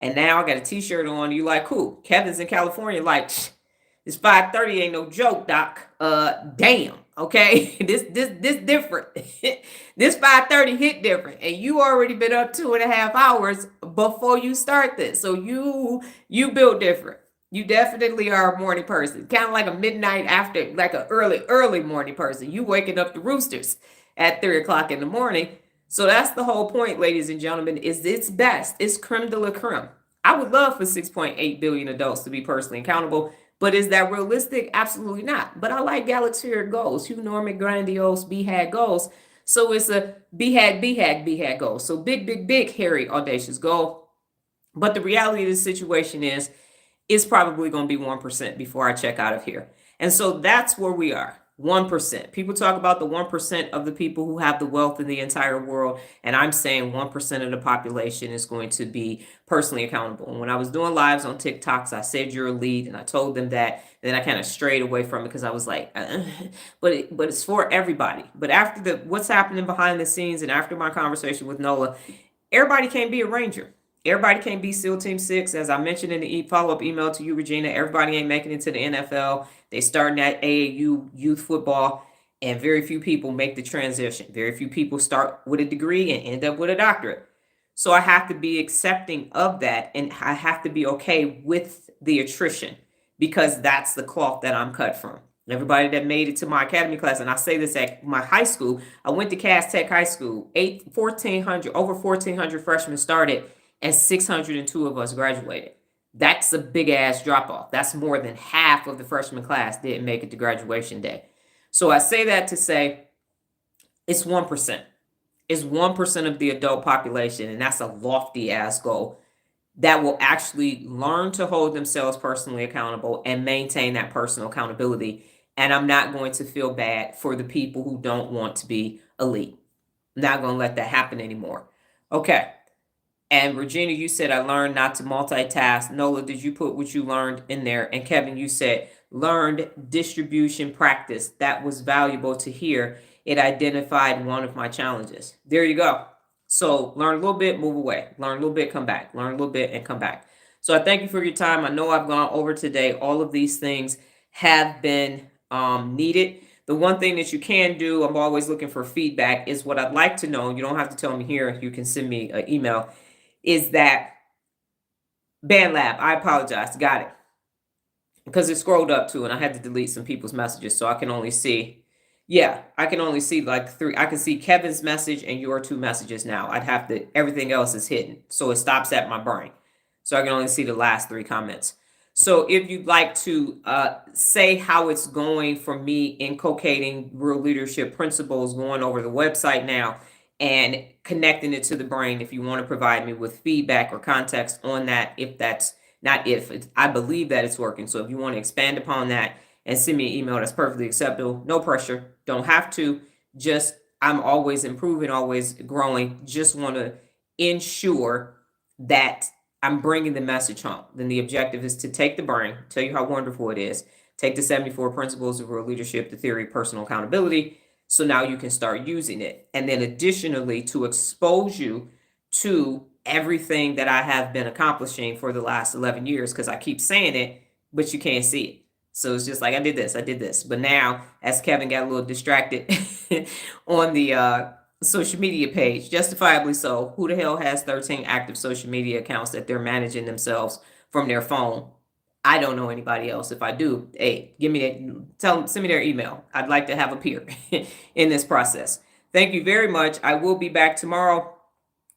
And now I got a t-shirt on. You like, cool. Kevin's in California. Like, this 5:30 ain't no joke, Doc. Damn. Okay. This different. This 5:30 hit different. And you already been up 2.5 hours before you start this. So you built different. You definitely are a morning person. Kind of like a midnight after, like an early morning person. You waking up the roosters at 3 o'clock in the morning. So that's the whole point, ladies and gentlemen, is it's best. It's creme de la creme. I would love for 6.8 billion adults to be personally accountable, but is that realistic? Absolutely not. But I like Galaxy goals, enormous, grandiose, BHAG goals. So it's a BHAG goal. So big, hairy, audacious goal. But the reality of the situation is, it's probably going to be 1% before I check out of here. And so that's where we are. 1%. People talk about the 1% of the people who have the wealth in the entire world. And I'm saying 1% of the population is going to be personally accountable. And when I was doing lives on TikToks, I said you're elite, and I told them that. And then I kind of strayed away from it because I was like, but it's for everybody. But after what's happening behind the scenes and after my conversation with Nola, everybody can't be a ranger. Everybody can't be SEAL Team 6. As I mentioned in the follow-up email to you, Regina, everybody ain't making it to the NFL. They starting at AAU youth football, and very few people make the transition. Very few people start with a degree and end up with a doctorate. So I have to be accepting of that, and I have to be okay with the attrition because that's the cloth that I'm cut from. Everybody that made it to my academy class, and I say this at my high school, I went to Cass Tech High School, over 1,400 freshmen started, and 602 of us graduated. That's a big ass drop off. That's more than half of the freshman class didn't make it to graduation day. So I say that to say it's 1%. It's 1% of the adult population, and that's a lofty ass goal that will actually learn to hold themselves personally accountable and maintain that personal accountability. And I'm not going to feel bad for the people who don't want to be elite. I'm not going to let that happen anymore. Okay. And Regina, you said I learned not to multitask. Nola, did you put what you learned in there? And Kevin, you said learned distribution practice. That was valuable to hear. It identified one of my challenges. There you go. So learn a little bit, move away. Learn a little bit, come back. Learn a little bit and come back. So I thank you for your time. I know I've gone over today. All of these things have been needed. The one thing that you can do, I'm always looking for feedback, is what I'd like to know. You don't have to tell me here. You can send me an email. Is that BandLab? I apologize. Got it. Because it scrolled up too, and I had to delete some people's messages, so I can only see. Yeah, I can only see like 3. I can see Kevin's message and your 2 messages now. I'd have to, everything else is hidden. So it stops at my brain. So I can only see the last 3 comments. So if you'd like to say how it's going for me inculcating real leadership principles, going over the website now and connecting it to the brain, if you want to provide me with feedback or context on that, if that's not if, it's, I believe that it's working. So if you want to expand upon that and send me an email, that's perfectly acceptable. No pressure. Don't have to. Just, I'm always improving, always growing. Just want to ensure that I'm bringing the message home. Then the objective is to take the brain, tell you how wonderful it is, take the 74 principles of real leadership, the theory of personal accountability. So now you can start using it. And then additionally, to expose you to everything that I have been accomplishing for the last 11 years, because I keep saying it, but you can't see it. So it's just like, I did this. But now, as Kevin got a little distracted on the social media page, justifiably so, who the hell has 13 active social media accounts that they're managing themselves from their phone? I don't know anybody else. If I do, hey, send me their email. I'd like to have a peer in this process. Thank you very much. I will be back tomorrow.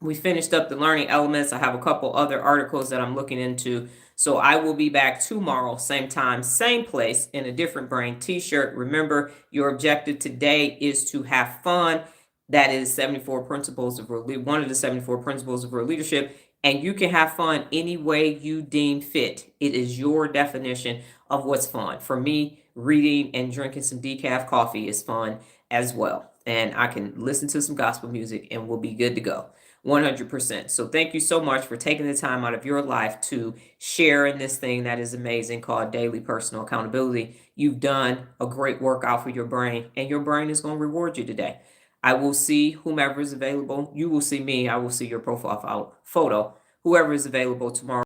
We finished up the learning elements. I have a couple other articles that I'm looking into. So I will be back tomorrow, same time, same place, in a different brain t-shirt. Remember, your objective today is to have fun. That is 74 principles of one of the 74 principles of real leadership. And you can have fun any way you deem fit. It is your definition of what's fun. For me, reading and drinking some decaf coffee is fun as well. And I can listen to some gospel music and we'll be good to go. 100%. So thank you so much for taking the time out of your life to share in this thing that is amazing called daily personal accountability. You've done a great workout for your brain, and your brain is going to reward you today. I will see whomever is available. You will see me. I will see your profile photo whoever is available tomorrow.